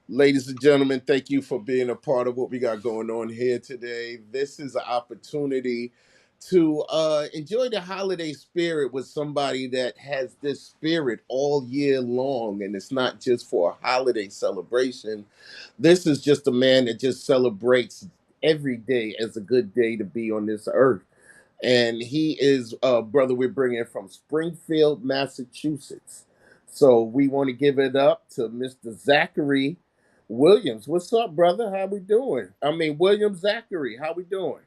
Ladies and gentlemen, thank you for being a part of what we got going on here today. This is an opportunity to enjoy the holiday spirit with somebody that has this spirit all year long, and it's not just for a holiday celebration. This is just a man that just celebrates every day as a good day to be on this earth. And he is a brother we're bringing from Springfield, Massachusetts. So we want to give it up to Mr. Zachary Williams. What's up, brother? How we doing? I mean, William Zachary. How we doing?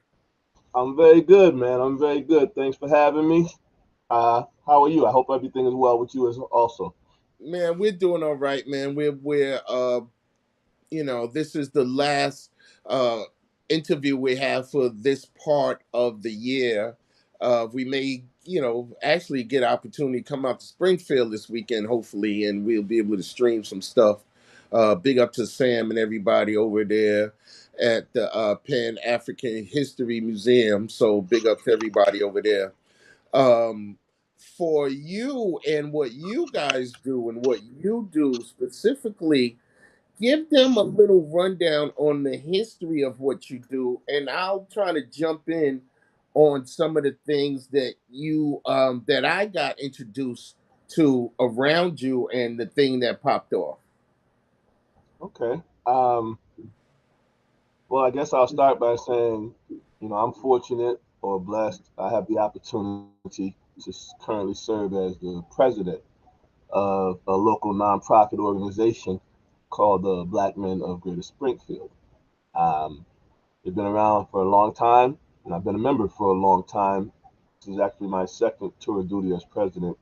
I'm very good, man. I'm very good. Thanks for having me. How are you? I hope everything is well with you as also. Man, we're doing all right, man. This is the last uh, interview we have for this part of the year. We may, actually get opportunity to come out to Springfield this weekend, hopefully, and we'll be able to stream some stuff. Big up to Sam and everybody over there at the Pan African History Museum. So big up to everybody over there. Um, for you and what you guys do and what you do specifically, give them a little rundown on the history of what you do, and I'll try to jump in on some of the things that that I got introduced to around you and the thing that popped off. Okay. Well, I guess I'll start by saying, I'm fortunate or blessed. I have the opportunity to currently serve as the president of a local nonprofit organization called the Black Men of Greater Springfield. Um, they've been around for a long time, and I've been a member for a long time. This is actually my second tour of duty as president.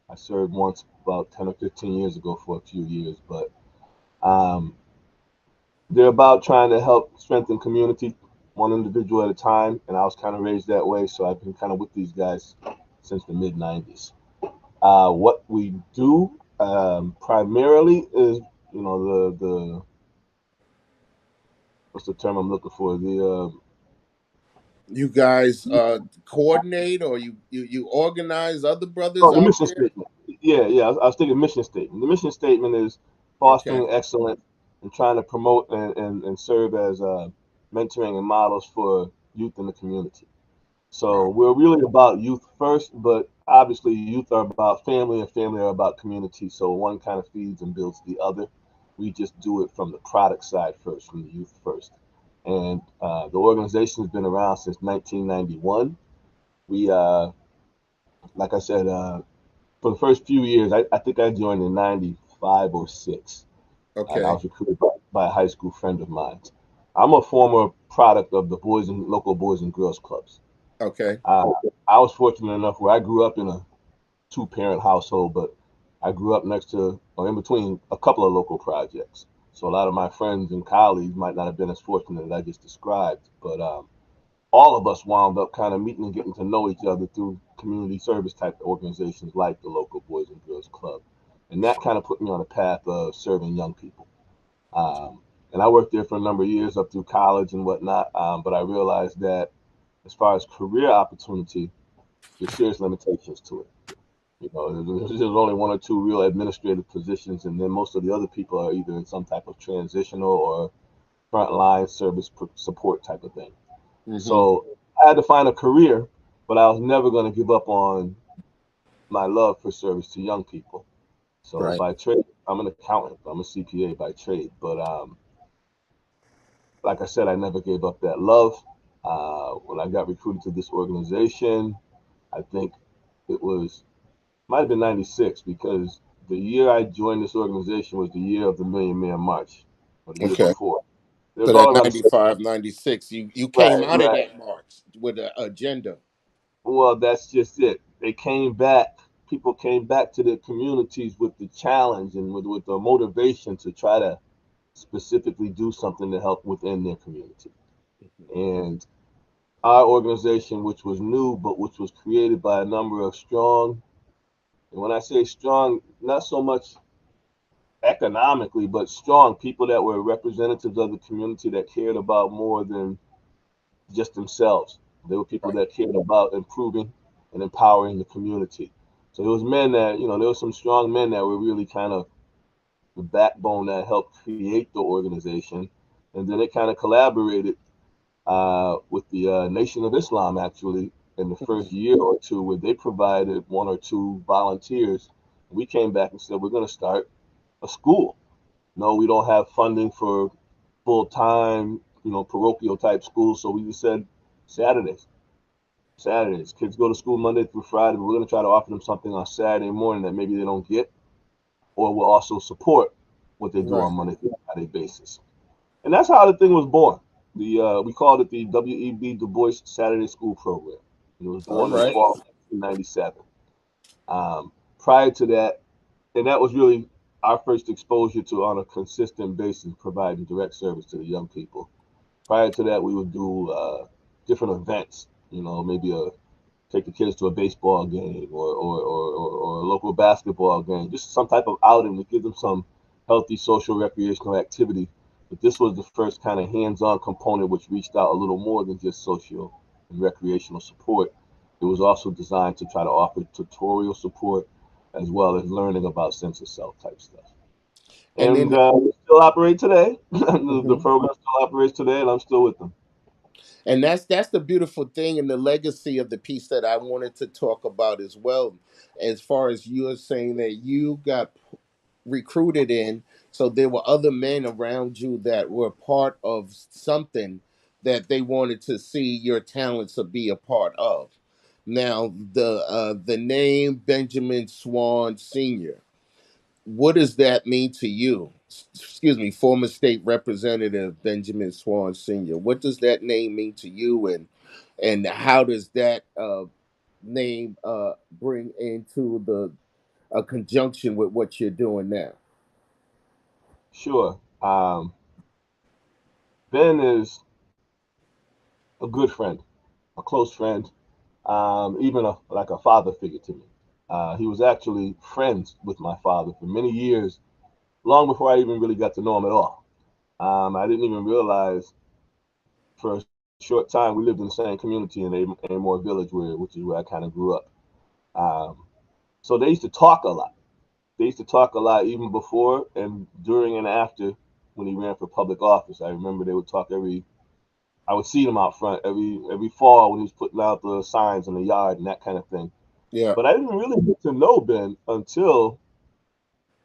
I served once about 10 or 15 years ago for a few years, but um, they're about trying to help strengthen community one individual at a time. And I was kind of raised that way, so I've been kind of with these guys since the mid 90s. What we do primarily is, the what's the term I'm looking for? You guys coordinate, or you organize other brothers Oh, the out mission there? statement. Yeah. I was thinking mission statement. The mission statement is Okay. fostering excellence and trying to promote and serve as mentoring and models for youth in the community. So Right. we're really about youth first, but obviously youth are about family and family are about community. So one kind of feeds and builds the other. We just do it from the product side first, from the youth first. And the organization's been around since 1991. We, like I said, for the first few years, I think I joined in 95 or 6. And I Okay. was recruited by a high school friend of mine. I'm a former product of the local boys and girls clubs. Okay. Uh, I was fortunate enough where I grew up in a two-parent household, but I grew up next to or in between a couple of local projects. So a lot of my friends and colleagues might not have been as fortunate as I just described, but all of us wound up kind of meeting and getting to know each other through community service type organizations like the local Boys and Girls Club. And that kind of put me on a path of serving young people. And I worked there for a number of years up through college and whatnot. But I realized that as far as career opportunity, there's serious limitations to it. There's only one or two real administrative positions, and then most of the other people are either in some type of transitional or frontline service support type of thing. Mm-hmm. So I had to find a career, but I was never going to give up on my love for service to young people. So Right. by trade, I'm an accountant. I'm a CPA by trade, but like I said, I never gave up that love. When I got recruited to this organization, I think it was might have been '96 because the year I joined this organization was the year of the Million Man March, or the year Okay. before. It was So all that around the same. 95, 96, you came Right, out of right. that march with an agenda. Well, that's just it. They came back. People came back to their communities with the challenge and with the motivation to try to specifically do something to help within their community. And our organization, which was new, but which was created by a number of strong, and when I say strong, not so much economically, but strong people that were representatives of the community that cared about more than just themselves. They were people Right. that cared about improving and empowering the community. So there was men that, there were some strong men that were really kind of the backbone that helped create the organization. And then it kind of collaborated with the Nation of Islam actually in the first year or two, where they provided one or two volunteers. We came back and said, we're going to start a school. No, we don't have funding for full time, parochial type schools. So we just said Saturdays. Saturdays. Kids go to school Monday through Friday, but we're going to try to offer them something on Saturday morning that maybe they don't get, or we'll also support what they do on Right. Monday through Friday basis. And that's how the thing was born. We called it the W.E.B. Du Bois Saturday School Program. It was All born in the right. fall of 1997. Prior to that, and that was really our first exposure to, on a consistent basis, providing direct service to the young people. Prior to that, we would do different events. Maybe take the kids to a baseball game or a local basketball game, just some type of outing to give them some healthy social recreational activity. But this was the first kind of hands-on component which reached out a little more than just social and recreational support. It was also designed to try to offer tutorial support as well as learning about sense of self type stuff. And And then, we still operate today. The mhm. program still operates today, and I'm still with them. And that's the beautiful thing and the legacy of the piece that I wanted to talk about as well. As far as you're saying that you got recruited in, so there were other men around you that were part of something that they wanted to see your talents to be a part of. Now, the name Benjamin Swan Sr., what does that mean to you? Excuse me, former state representative Benjamin Swan Sr. What does that name mean to you, and how does that name bring into the a conjunction with what you're doing now? Sure. Ben is a good friend, a close friend, even like a father figure to me. He was actually friends with my father for many years, long before I even really got to know him at all. I didn't even realize for a short time we lived in the same community in Amore Village, which is where I kind of grew up. Um, so they used to talk a lot. They used to talk a lot even before and during and after when he ran for public office. I remember they would talk every. I would see them out front every fall when he was putting out the signs in the yard and that kind of thing. Yeah. But I didn't really get to know Ben until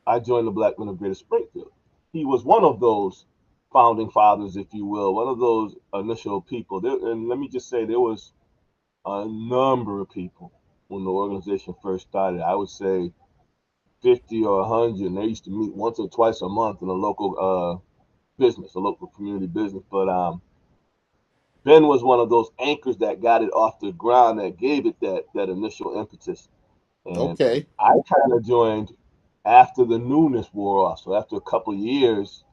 I joined the Black Men of Greater Springfield. He was one of those founding fathers, if you will, one of those initial people. And let me just say, there was a number of people when the organization first started. I would say 50 or 100, and they used to meet once or twice a month in a local business, a local community business. But Ben was one of those anchors that got it off the ground, that gave it that initial impetus. And Okay. I kind of joined after the newness wore off. So after a couple of years,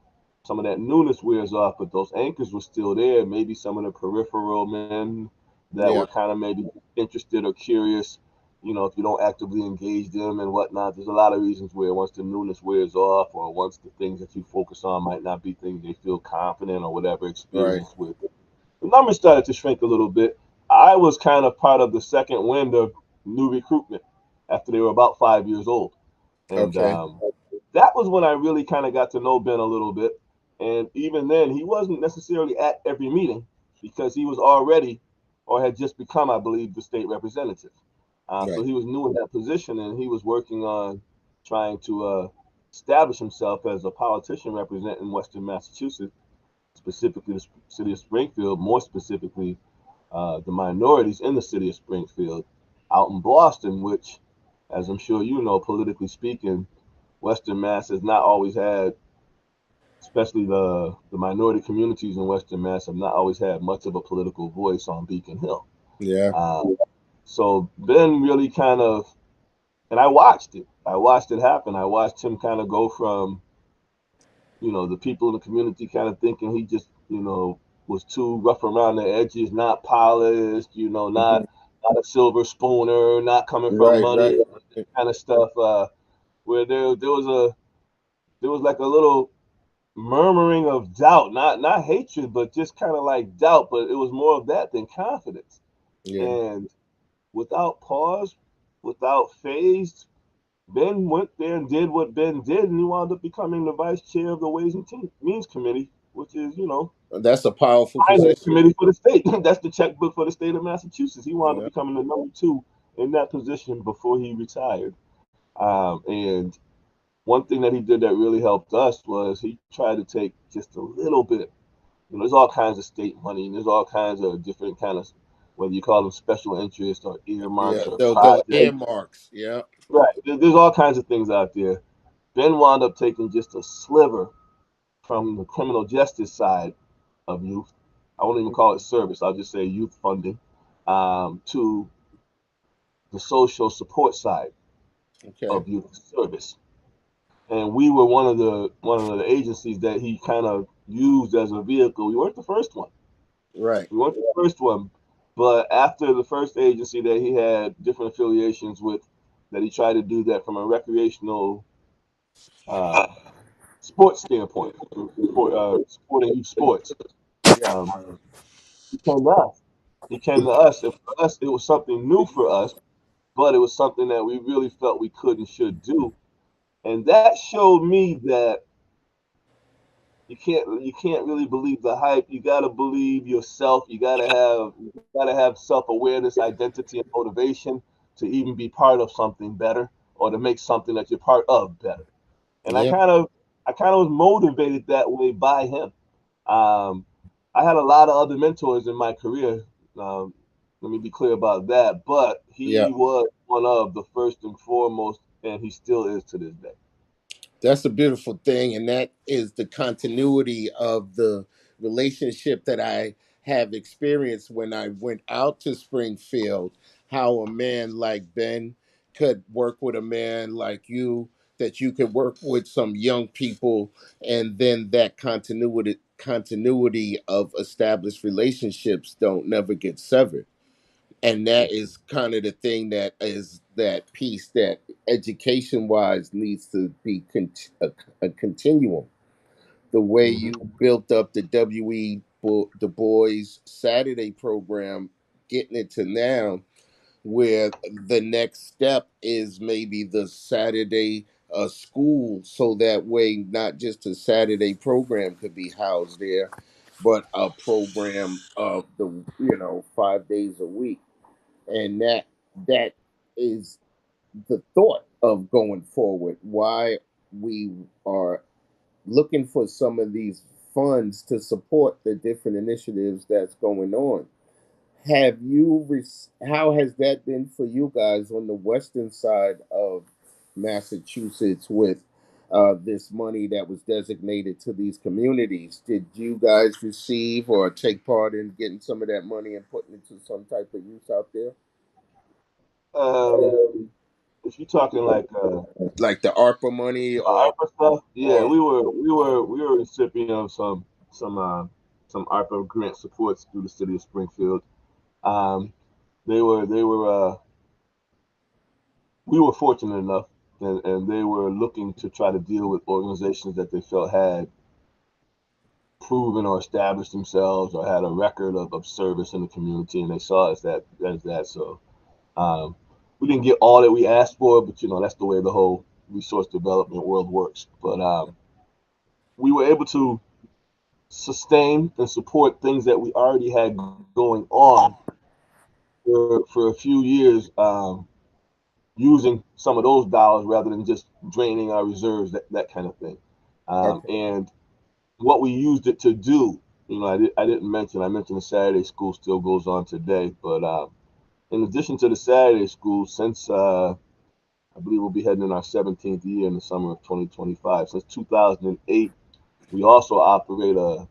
some of that newness wears off, but those anchors were still there. Maybe some of the peripheral men that were Yeah. kind of maybe interested or curious. If you don't actively engage them and whatnot, there's a lot of reasons where once the newness wears off, or once the things that you focus on might not be things they feel confident or whatever Right. experience with. The numbers started to shrink a little bit. I was kind of part of the second wind of new recruitment after they were about 5 years old. And Okay. that was when I really kind of got to know Ben a little bit. And even then, he wasn't necessarily at every meeting because he was already or had just become, I believe, the state representative. So Right. he was new in that position and he was working on trying to establish himself as a politician representing Western Massachusetts, specifically the city of Springfield, more specifically the minorities in the city of Springfield out in Boston, which, as I'm sure you know, politically speaking, Western Mass has not always had, especially the minority communities in Western Mass, have not always had much of a political voice on Beacon Hill. Yeah. Uh, so Ben really kind of, and I watched it. I watched it happen. I watched him kind of go from, the people in the community kind of thinking he just, was too rough around the edges, not polished, Hmm. not a silver spooner, not coming from Right. money, Right. kind of stuff. Where there was like a little murmuring of doubt, not hatred, but just kind of like doubt. But it was more of that than confidence. Yeah. And without pause, without phase, Ben went there and did what Ben did, and he wound up becoming the vice chair of the Ways and Means Committee, which is, That's a powerful finance position. committee for the state. That's the checkbook for the state of Massachusetts. He wound up Yeah, becoming the number two in that position before he retired. And one thing that he did that really helped us was he tried to take just a little bit. There's all kinds of state money, and there's all kinds of different kind of, whether you call them special interests or yeah. earmarks or Those projects. earmarks. Yeah, Right. There's all kinds of things out there. Ben wound up taking just a sliver from the criminal justice side of youth. I won't even call it service. I'll just say youth funding, to the social support side okay, of youth service. And we were one of the agencies that he kind of used as a vehicle. We weren't the first one. right. We weren't the first one, but after the first agency that he had different affiliations with, that he tried to do that from a recreational uh, sports standpoint, supporting youth sports. Yeah, Um, he came to us. He came to us, and for us, it was something new for us, but it was something that we really felt we could and should do. And that showed me that you can't really believe the hype. You gotta believe yourself. You gotta have self-awareness, identity, and motivation to even be part of something better or to make something that you're part of better. And I yeah. kind of I kind of was motivated that way by him. Um, I had a lot of other mentors in my career. Um, Let me be clear about that. But Yeah. he was one of the first and foremost, and he still is to this day. That's a beautiful thing, and that is the continuity of the relationship that I have experienced when I went out to Springfield. How a man like Ben could work with a man like you, that you could work with some young people, and then that continuity of established relationships don't never get severed. And that is kind of the thing, that is that piece that education wise needs to be a continuum. The way Mm-hmm. you built up the the boys Saturday program, getting it to now where the next step is maybe the Saturday school, so that way not just a Saturday program could be housed there, but a program of the 5 days a week. And that is the thought of going forward, why we are looking for some of these funds to support the different initiatives that's going on. How has that been for you guys on the western side of Massachusetts with this money that was designated to these communities? Did you guys receive or take part in getting some of that money and putting it to some type of use out there? Um, if you're talking like Like the ARPA money, ARPA stuff, yeah, or we were recipient of some ARPA grant supports through the city of Springfield. Um, they were we were fortunate enough, and they were looking to try to deal with organizations that they felt had proven or established themselves or had a record of service in the community, and they saw us as that. So um, we didn't get all that we asked for, but that's the way the whole resource development world works. But we were able to sustain and support things that we already had going on for a few years, using some of those dollars rather than just draining our reserves, that kind of thing. okay, And what we used it to do, I mentioned the Saturday school still goes on today, but in addition to the Saturday school, since I believe we'll be heading in our 17th year in the summer of 2025, since 2008, we also operate a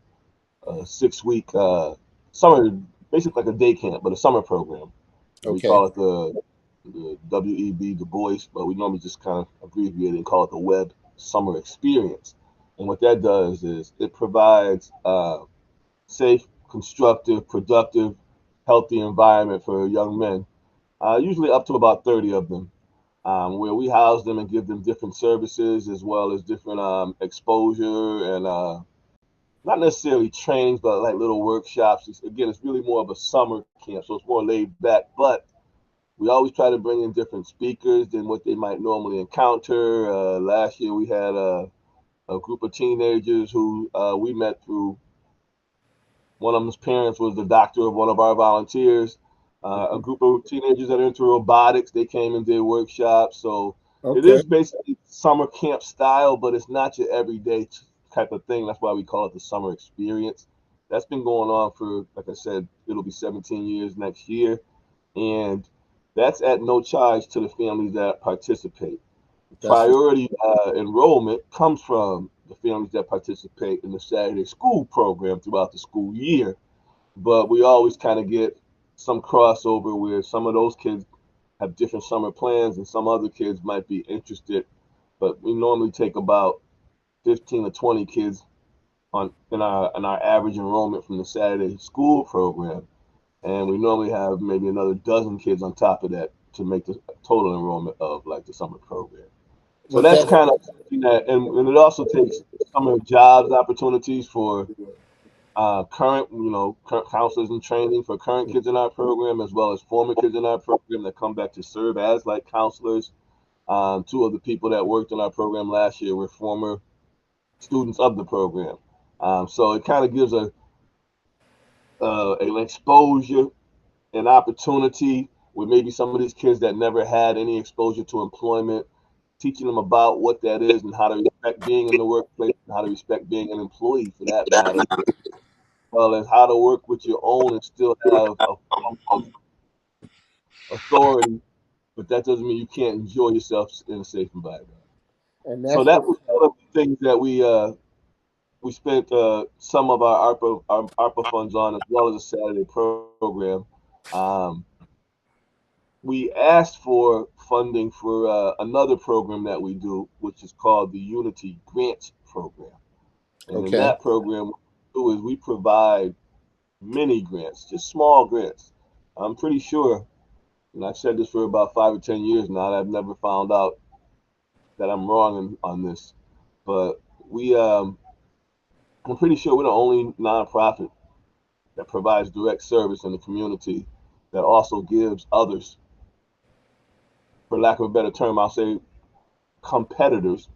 6 week summer, basically like a day camp, but a summer program. And we okay, call it the WEB, the Boys, but we normally just kind of abbreviate it and call it the Web Summer Experience. And what that does is it provides safe, constructive, productive, healthy environment for young men, usually up to about 30 of them, where we house them and give them different services as well as different exposure and not necessarily trainings, but like little workshops. Again, it's really more of a summer camp, so it's more laid back. But We always try to bring in different speakers than what they might normally encounter. Last year we had a group of teenagers who we met through one of them's parents was the doctor of one of our volunteers. A Mhm. group of teenagers that are into robotics, they came and did workshops. So it Okay. is basically summer camp style, but it's not your everyday type of thing. That's why we call it the summer experience. That's been going on for, like I said, it'll be 17 years next year. And that's at no charge to the families that participate. That's what, Priority enrollment comes from the families that participate in the Saturday school program throughout the school year, but we always kind of get some crossover where some of those kids have different summer plans and some other kids might be interested. But we normally take about 15 to 20 kids on in our average enrollment from the Saturday school program, and we normally have maybe another dozen kids on top of that to make the total enrollment of like the summer program. So well, that's that's kind of something that, and it also takes summer jobs opportunities for current counselors in training for current kids in our program, as well as former kids in our program that come back to serve as like counselors. Two of the people that worked in our program last year were former students of the program. So it kind of gives an exposure, an opportunity where maybe some of these kids that never had any exposure to employment, teaching them about what that is and how to respect being in the workplace and how to respect being an employee for that matter, well as how to work with your own and still have a form of authority, but that doesn't mean you can't enjoy yourself in a safe environment. and So that's that what was one of the things that we spent some of our ARPA funds on, as well as a Saturday program. Um, we asked for funding for another program that we do, which is called the Unity Grants Program. And in okay. that program, what we do is we provide mini grants, just small grants. I'm pretty sure, and I've said this for about 5 or 10 years now, and I've never found out that I'm wrong on this, but I'm pretty sure we're the only nonprofit that provides direct service in the community that also gives others, for lack of a better term, I'll say competitors.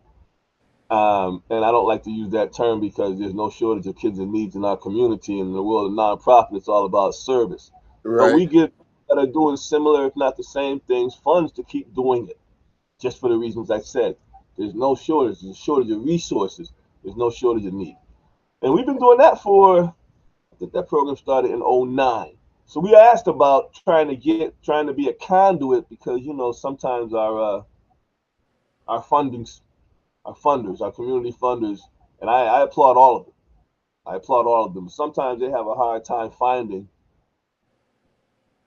And I don't like to use that term because there's no shortage of kids in needs in our community. And in the world of nonprofit, it's all about service. But Right. we give that are doing similar, if not the same things, funds to keep doing it, just for the reasons I said. There's no shortage. There's a shortage of resources. There's no shortage of need. And we've been doing that for, I think that program started in '09. So we asked about trying to be a conduit because, sometimes our fundings, our funders, our community funders, and I applaud all of them. I applaud all of them. Sometimes they have a hard time finding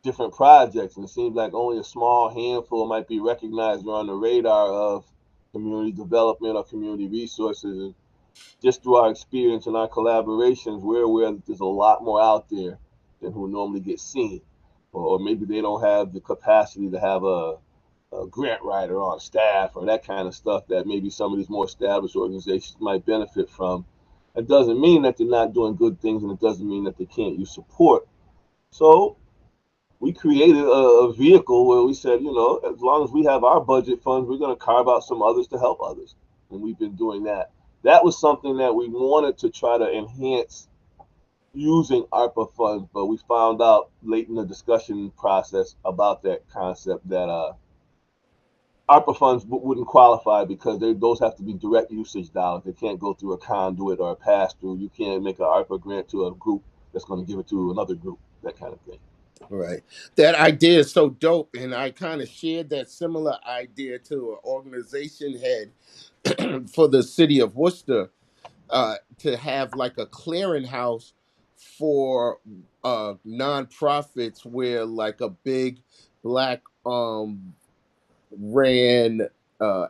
different projects, and it seems like only a small handful might be recognized or on the radar of community development or community resources. And just through our experience and our collaborations, we're aware that there's a lot more out there than who normally get seen, or maybe they don't have the capacity to have a grant writer on staff or that kind of stuff that maybe some of these more established organizations might benefit from. It doesn't mean that they're not doing good things, and it doesn't mean that they can't use support. So we created a vehicle where we said, as long as we have our budget funds, we're going to carve out some others to help others. And we've been doing that. That was something that we wanted to try to enhance using ARPA funds, but we found out late in the discussion process about that concept that ARPA funds wouldn't qualify because those have to be direct usage dollars. They can't go through a conduit or a pass through. You can't make an ARPA grant to a group that's going to give it to another group, that kind of thing. Right. That idea is so dope. And I kind of shared that similar idea to an organization head for the city of Worcester, to have like a clearinghouse for nonprofits where like a big black ran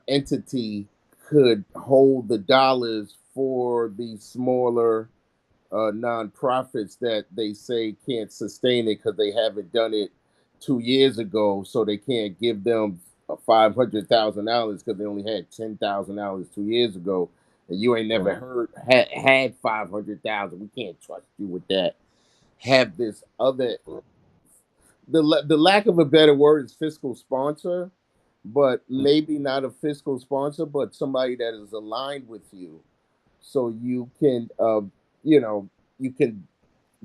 entity could hold the dollars for the smaller nonprofits that they say can't sustain it because they haven't done it 2 years ago, so they can't give them $500,000 because they only had $10,000 2 years ago, and you ain't never Right. had 500,000. We can't trust you with that. Have this other the lack of a better word is fiscal sponsor, but maybe not a fiscal sponsor, but somebody that is aligned with you, so you can you know you can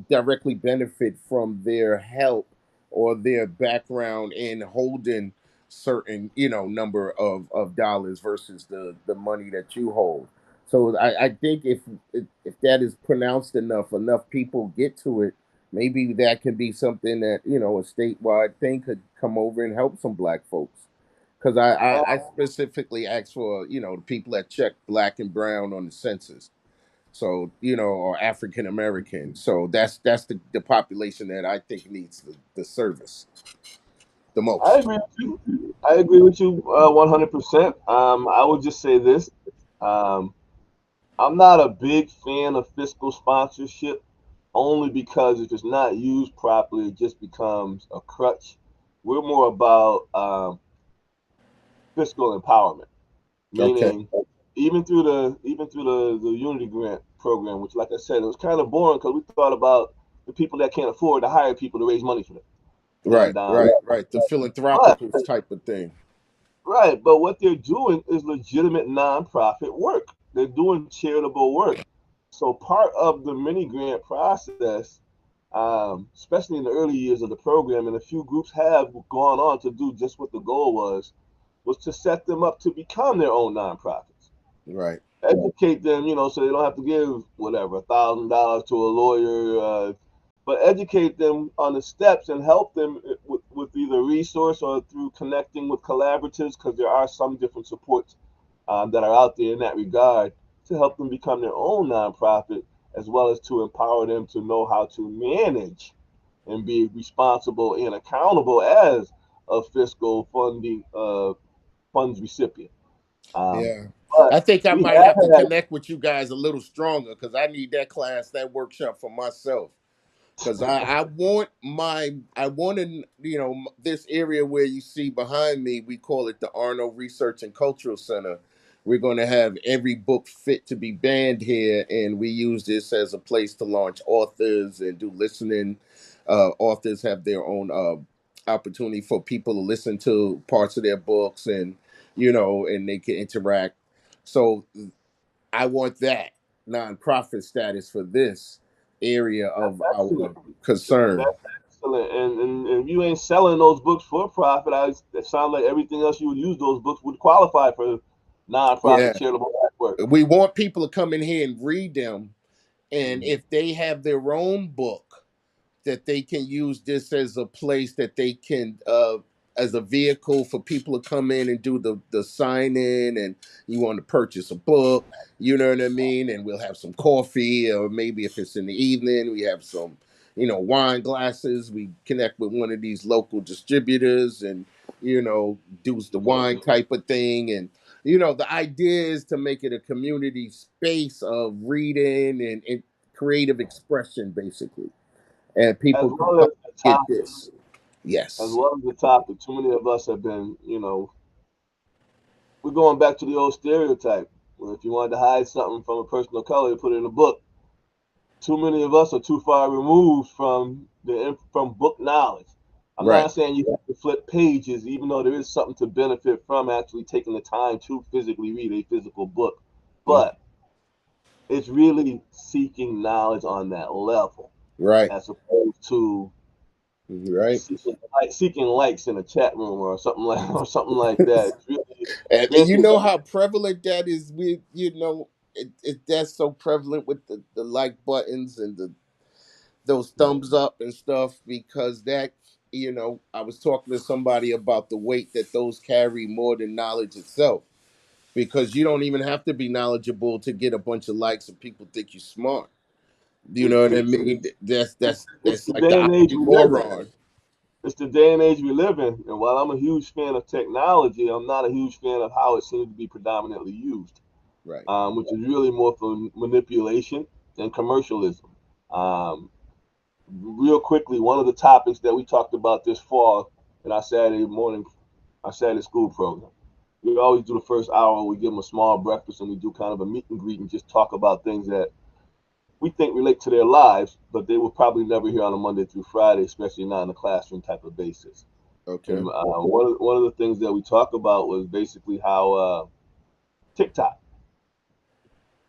directly benefit from their help or their background in holding certain number of dollars versus the money that you hold. So I think if that is pronounced enough people get to it, maybe that can be something that a statewide thing could come over and help some black folks. Because I specifically asked for the people that check black and brown on the census, so or African American. So that's the population that I think needs the service the I most. agree with you. I agree with you 100%. I would just say this. Um, I'm not a big fan of fiscal sponsorship only because if it's not used properly, it just becomes a crutch. We're more about fiscal empowerment, Okay. meaning even through the Unity Grant program, which, like I said, it was kind of boring because we thought about the people that can't afford to hire people to raise money for them. Right, And right. The but philanthropical type of thing. right, but what they're doing is legitimate nonprofit work. They're doing charitable work. So part of the mini grant process, especially in the early years of the program, and a few groups have gone on to do just what the goal was to set them up to become their own nonprofits. Right, Educate them, so they don't have to give whatever $1,000 to a lawyer, but educate them on the steps and help them with either resource or through connecting with collaboratives because there are some different supports that are out there in that regard to help them become their own nonprofit as well as to empower them to know how to manage and be responsible and accountable as a fiscal funding funds recipient. Um, yeah. but I think I we might have have to had connect with you guys a little stronger because I need that class, that workshop for myself. Because I want to this area where you see behind me, we call it the Arnold Research and Cultural Center. We're going to have every book fit to be banned here, and we use this as a place to launch authors and do listening. Authors have their own opportunity for people to listen to parts of their books, and and they can interact. So I want that nonprofit status for this area of excellent. our concern. That's excellent. And if you ain't selling those books for profit, it sounds like everything else you would use those books would qualify for nonprofit Yeah. charitable work. We want people to come in here and read them. And Mm. if they have their own book, that they can use this as a place that they can as a vehicle for people to come in and do the sign in, and you want to purchase a book, you know what I mean, and we'll have some coffee, or maybe if it's in the evening we have some wine glasses. We connect with one of these local distributors and do the wine type of thing. And the idea is to make it a community space of reading and creative expression basically, and As people can well come as the get topic, this. Yes. too many of us have been, we're going back to the old stereotype. Well, if you wanted to hide something from a person of color, you put it in a book. Too many of us are too far removed from book knowledge. I'm Right. not saying you have to flip pages, even though there is something to benefit from actually taking the time to physically read a physical book. Mhm. But it's really seeking knowledge on that level, Right. as opposed to Right. seeking likes in a chat room or something like or something like that. It's really And you making know how prevalent that is with that's so prevalent with the like buttons and those thumbs up and stuff, because that I was talking to somebody about the weight that those carry more than knowledge itself, because you don't even have to be knowledgeable to get a bunch of likes and people think you're smart. You know what I it's, mean? That's it's, that's it's that's the like day the and age we live in. oxymoron. It's the day and age we live in. And while I'm a huge fan of technology, I'm not a huge fan of how it seems to be predominantly used, Right. which is really more for manipulation and commercialism. Um, Real quickly, one of the topics that we talked about this fall in our Saturday school program. We always do the first hour. We give them a small breakfast and we do kind of a meet and greet and just talk about things that we think relate to their lives, but they will probably never hear on a Monday through Friday, especially not in a classroom type of basis. And Okay. one of the things that we talked about was basically how TikTok,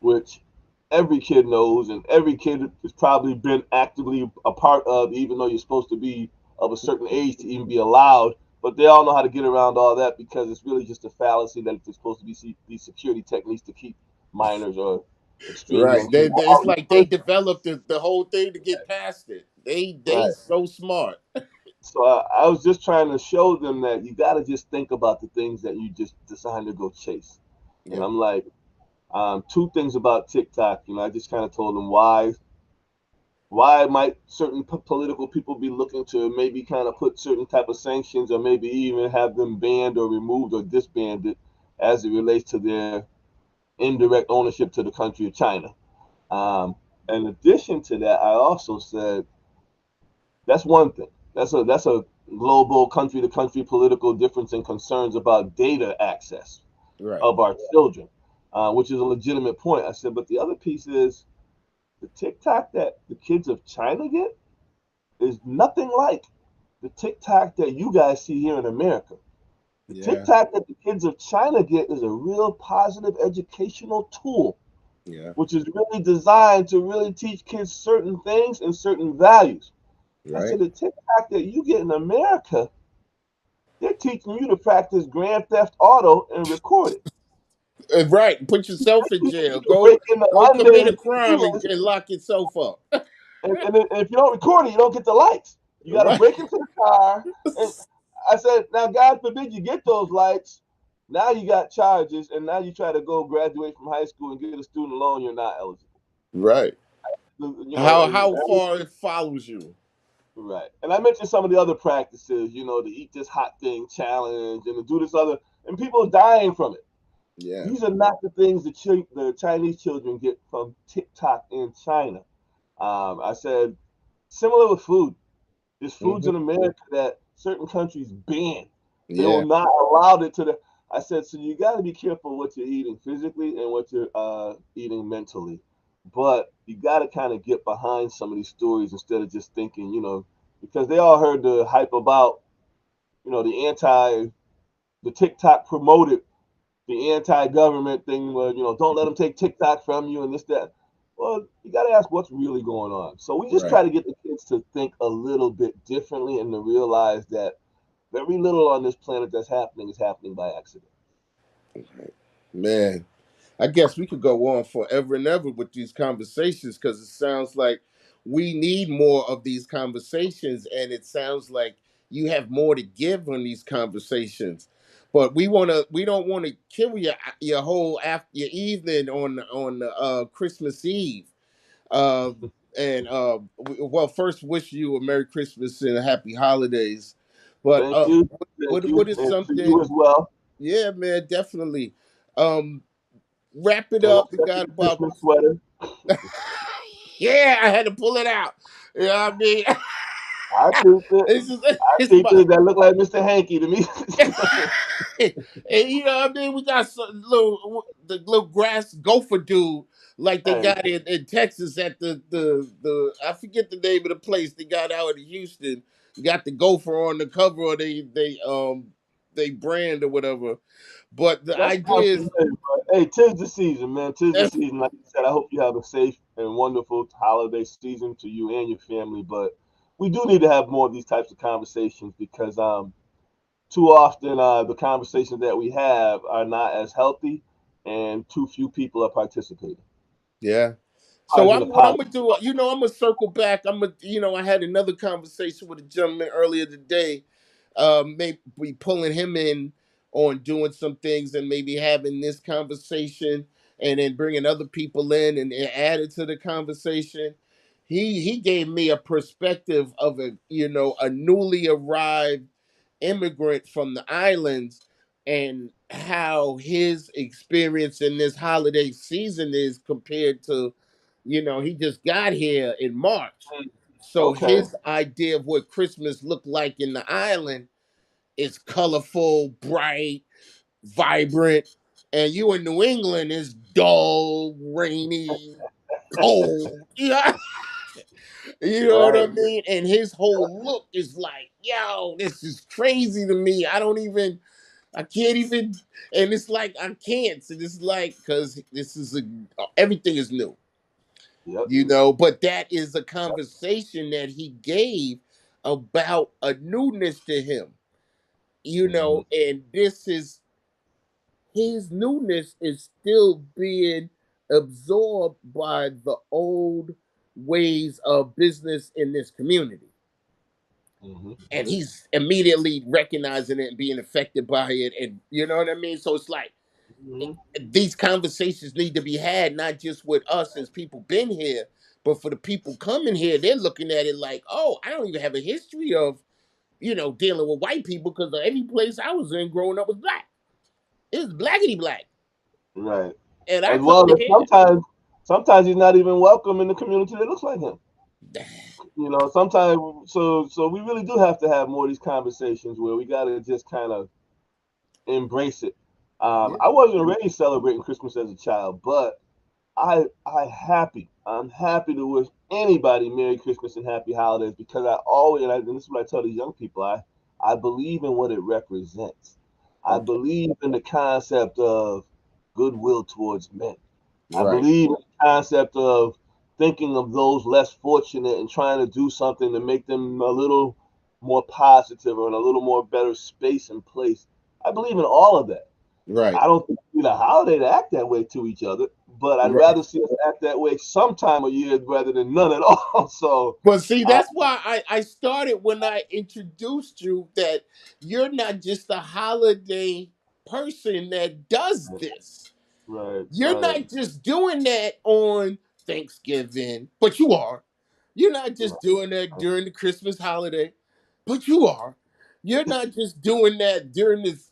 which every kid knows and every kid has probably been actively a part of, even though you're supposed to be of a certain age to even be allowed. But they all know how to get around all that because it's really just a fallacy that it's supposed to be these security techniques to keep minors or extreme Right. young people It's out in like they prison. developed the whole thing to get past it. They Right. so smart. So I was just trying to show them that you got to just think about the things that you just decide to go chase. And Yep. I'm like, two things about TikTok. I just kind of told them why might certain political people be looking to maybe kind of put certain type of sanctions or maybe even have them banned or removed or disbanded as it relates to their indirect ownership to the country of China. Um, in addition to that, I also said that's one thing. That's a global country to country political difference and concerns about data access Right. of our children, which is a legitimate point. I said, but the other piece is the TikTok that the kids of China get is nothing like the TikTok that you guys see here in America. The Yeah. TikTok that the kids of China get is a real positive educational tool, Yeah. which is really designed to really teach kids certain things and certain values. I Right. said the TikTok that you get in America, they're teaching you to practice grand theft auto and record it. Right. Put yourself in They're teaching jail. you to break into Go commit a unmanned crime computers, and lock yourself up. and if you don't record it, you don't get the lights. You got to Right. break into the car. And I said, now, God forbid you get those lights. Now you got charges, and now you try to go graduate from high school and get a student loan. You're not eligible. Right. You know, How far it follows you. right. And I mentioned some of the other practices. To eat this hot thing challenge and to do this other, and people are dying from it. Yeah. These are not the things the Chinese children get from TikTok in China. I said similar with food. There's foods Hmm. in America that certain countries ban. They will Yeah. not allow it to the. I said, so you got to be careful what you're eating physically and what you're eating mentally. But you got to kind of get behind some of these stories instead of just thinking, because they all heard the hype about, the TikTok promoted the anti-government thing where don't let them take TikTok from you and this that. Well, you got to ask what's really going on. So we just try Right. to get the kids to think a little bit differently and to realize that very little on this planet that's happening is happening by accident. Man. I guess we could go on forever and ever with these conversations because it sounds like we need more of these conversations, and it sounds like you have more to give on these conversations. But we don't want to kill your whole after your evening on Christmas Eve. Uh, and well, first wish you a Merry Christmas and a Happy Holidays. But Thank you, thank what you, is and to you something? as well. Yeah, man, definitely. Um, Wrap it And up. don't We forget got the about Christmas sweater. yeah, I had to pull it out. You know what I mean? I peeped it. It's just I it's peeped my it. That looked like Mr. Hanky to me. and you know what I mean? We got some the little grass gopher dude like they Hey, got in Texas at the I forget the name of the place they got out in Houston. Got the gopher on the cover of they brand or whatever. But the that sounds idea is familiar, but hey, tis the season, man. Tis the season. Like you said, I hope you have a safe and wonderful holiday season to you and your family. But we do need to have more of these types of conversations because too often the conversations that we have are not as healthy, and too few people are participating. yeah. As So in a what I'm positive. gonna do, I'm gonna circle back. I had another conversation with a gentleman earlier today. Maybe we pulling him in on doing some things and maybe having this conversation and then bringing other people in and add it to the conversation. He gave me a perspective of a newly arrived immigrant from the islands and how his experience in this holiday season is compared to, he just got here in March. So Okay. his idea of what Christmas looked like in the island is colorful, bright, vibrant. And you in New England is dull, rainy. cold. Yeah. You know what I Right. mean? And his whole look is like, yo, this is crazy to me. I can't even, and it's like, I can't. So this is like, because everything is new, Yep. but that is a conversation that he gave about a newness to him, Hmm. and his newness is still being absorbed by the old ways of business in this community. Hmm. And he's immediately recognizing it and being affected by it. And you know what I mean? So it's like Hmm. these conversations need to be had, not just with us as people been here, but for the people coming here, they're looking at it like, oh, I don't even have a history of, dealing with white people because every place I was in growing up was black. It was blackity black. Right. And I As come well to as here. sometimes he's not even welcome in the community that looks like him. Sometimes so we really do have to have more of these conversations where we got to just kind of embrace it. Yeah. I wasn't already celebrating Christmas as a child, but I'm happy to wish anybody Merry Christmas and Happy Holidays because I always and this is what I tell the young people. I believe in what it represents. I Okay. believe in the concept of goodwill towards men. I Right. believe in the concept of thinking of those less fortunate and trying to do something to make them a little more positive or in a little more better space and place. I believe in all of that. Right. I don't think we need a holiday to act that way to each other, but I'd Right. rather see us act that way sometime a year rather than none at all. So, But see, uh, that's why I started when I introduced you that you're not just a holiday person that does this. right, You're right, not just doing that on Thanksgiving, but you are. You're not just right, doing that during the Christmas holiday, but you are. You're not just doing that during this,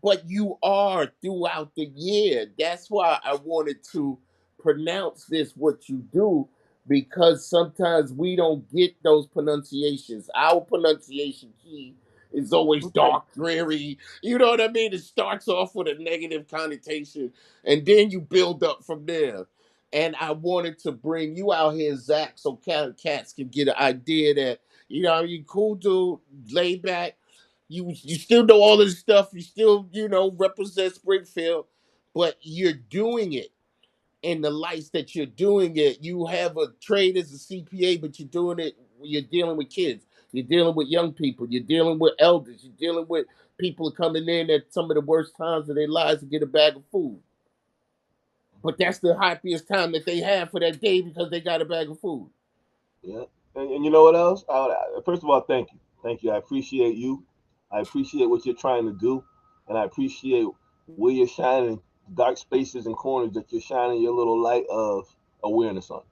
but you are throughout the year. That's why I wanted to pronounce this what you do, because sometimes we don't get those pronunciations. Our pronunciation key is always right. dark, dreary. You know what I mean? It starts off with a negative connotation, and then you build up from there. And I wanted to bring you out here, Zach, so cats can get an idea that you cool dude, laid back, you still know all of this stuff. You still, represent Springfield, but you're doing it in the lights that you're doing it. You have a trade as a CPA, but you're doing it. You're dealing with kids. You're dealing with young people. You're dealing with elders. You're dealing with people coming in at some of the worst times of their lives to get a bag of food. But that's the happiest time that they have for that day because they got a bag of food. Yeah. And you know what else? First of all, thank you. Thank you. I appreciate you. I appreciate what you're trying to do. And I appreciate where you're shining, dark spaces and corners that you're shining your little light of awareness on.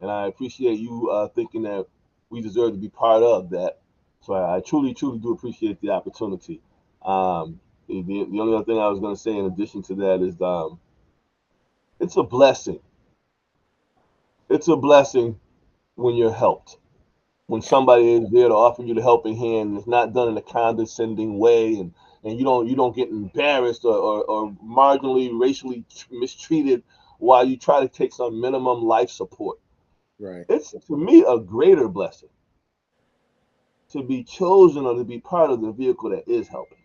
And I appreciate you thinking that we deserve to be part of that. So I truly, truly do appreciate the opportunity. The only other thing I was going to say in addition to that is it's a blessing. It's a blessing when you're helped. When somebody is there to offer you the helping hand, and it's not done in a condescending way, and you don't get embarrassed or marginally racially mistreated while you try to take some minimum life support. Right. It's to me a greater blessing to be chosen or to be part of the vehicle that is helping.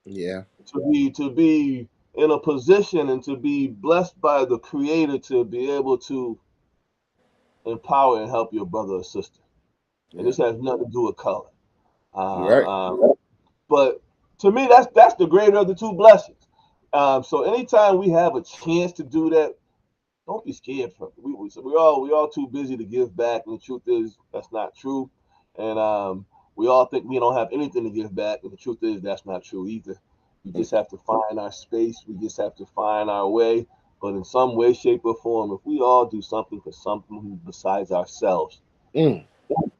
Yeah. To be in a position and to be blessed by the creator to be able to empower and help your brother or sister. And Yeah. this has nothing to do with color. You're Um, right. but to me, that's the greater of the two blessings. So anytime we have a chance to do that, don't be scared from it. We all too busy to give back, and the truth is that's not true. And we all think we don't have anything to give back, and the truth is that's not true either. We just have to find our space. We just have to find our way. But in some way, shape, or form, if we all do something for something besides ourselves, Mm.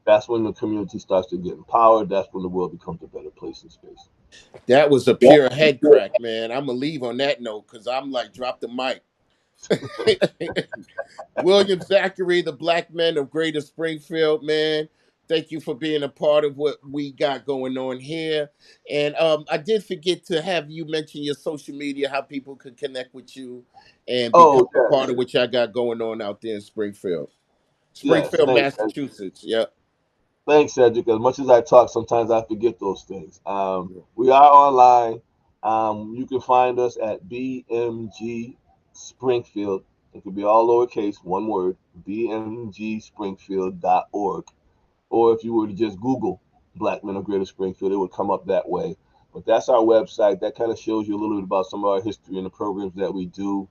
that's when the community starts to get empowered. That's when the world becomes a better place and space. That was a pure head crack, man. I'm gonna leave on that note because I'm like, drop the mic. William Zachary, the Black Men of Greater Springfield, man. Thank you for being a part of what we got going on here. And I did forget to have you mention your social media, how people can connect with you and become Oh a part yes, of what y'all got going on out there in Springfield. yes. Springfield, Thanks. Massachusetts. Yep. Thanks, Cedric. As much as I talk, sometimes I forget those things. We are online. You can find us at BMG Springfield. It could be all lowercase, one word, bmgspringfield.org. Or if you were to just Google Black Men of Greater Springfield, it would come up that way. But that's our website. That kind of shows you a little bit about some of our history and the programs that we do.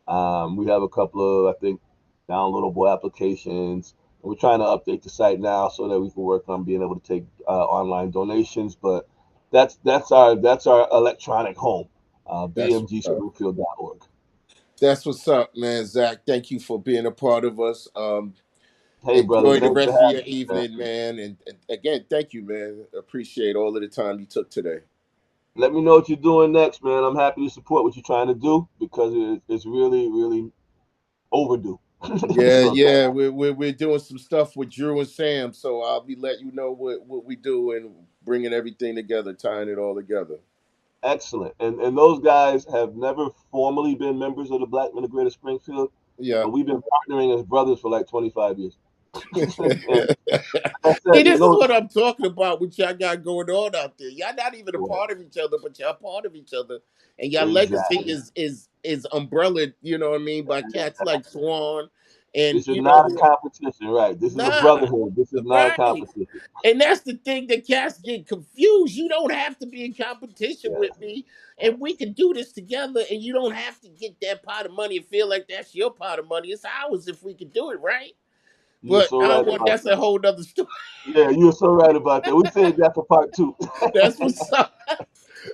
We have a couple of, I think, downloadable applications. We're trying to update the site now so that we can work on being able to take online donations. But that's our electronic home, That's what's up. bmgspringfield.org. That's what's up, man. Zach, thank you for being a part of us. Hey, brother, Enjoy the thanks for rest of your having me, man. evening, man. And again, thank you, man. Appreciate all of the time you took today. Let me know what you're doing next, man. I'm happy to support what you're trying to do because it's really, really overdue. Yeah, So yeah, we're doing some stuff with Drew and Sam, so I'll be letting you know what we do and bringing everything together, tying it all together. excellent. And those guys have never formally been members of the Black Men of Greater Springfield, Yeah. but we've been partnering as brothers for like 25 years. And like I See, said, this is what I'm talking about. What y'all got going on out there? Y'all not even a right, part of each other, but y'all part of each other, and y'all legacy exactly. is umbrellaed. You know what I mean? By cats like Swan, and This is not a competition, right? This is a nah, brotherhood. This is not a right. competition. And that's the thing that cats get confused. You don't have to be in competition Yeah, with me, and we can do this together. And you don't have to get that pot of money and feel like that's your pot of money. It's ours if we can do it right. you're But so I right don't want. about That's a that. whole other story. Yeah, you're so right about that. We saved that for part two. That's what's up.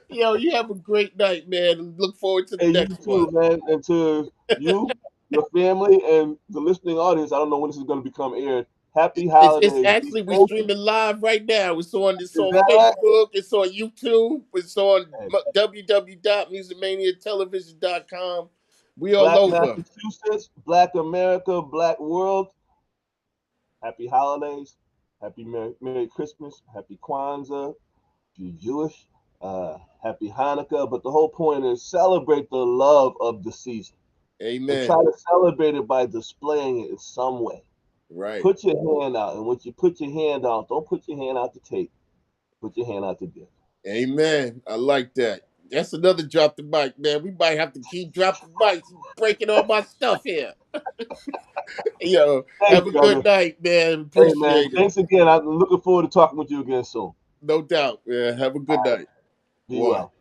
Yo, you have a great night, man. Look forward to the Hey, you next one. too, man. And to you, your family, and the listening audience, I don't know when this is going to become aired. Happy It's holidays. Be actually we safe. streaming live right now. It's Is on that right? Facebook. It's on YouTube. It's on Hey, www.musicmaniatelevision.com. We all Black over. Massachusetts, Black America, Black world. Happy holidays. Happy Merry Christmas. Happy Kwanzaa. If you're Jewish, Happy Hanukkah. But the whole point is celebrate the love of the season and try Amen. to celebrate it by displaying it in some way. Right. Put your hand out, and once you put your hand out, don't put your hand out to take. Put your hand out to give. Amen. I like that. That's another drop the mic, man. We might have to keep dropping mics, breaking all my stuff here. Yo, Thanks, have a good brother. night, man. Hey, man. Appreciate it. Thanks again. I'm looking forward to talking with you again soon. No doubt, man. Have a good All right. night. Be One. well.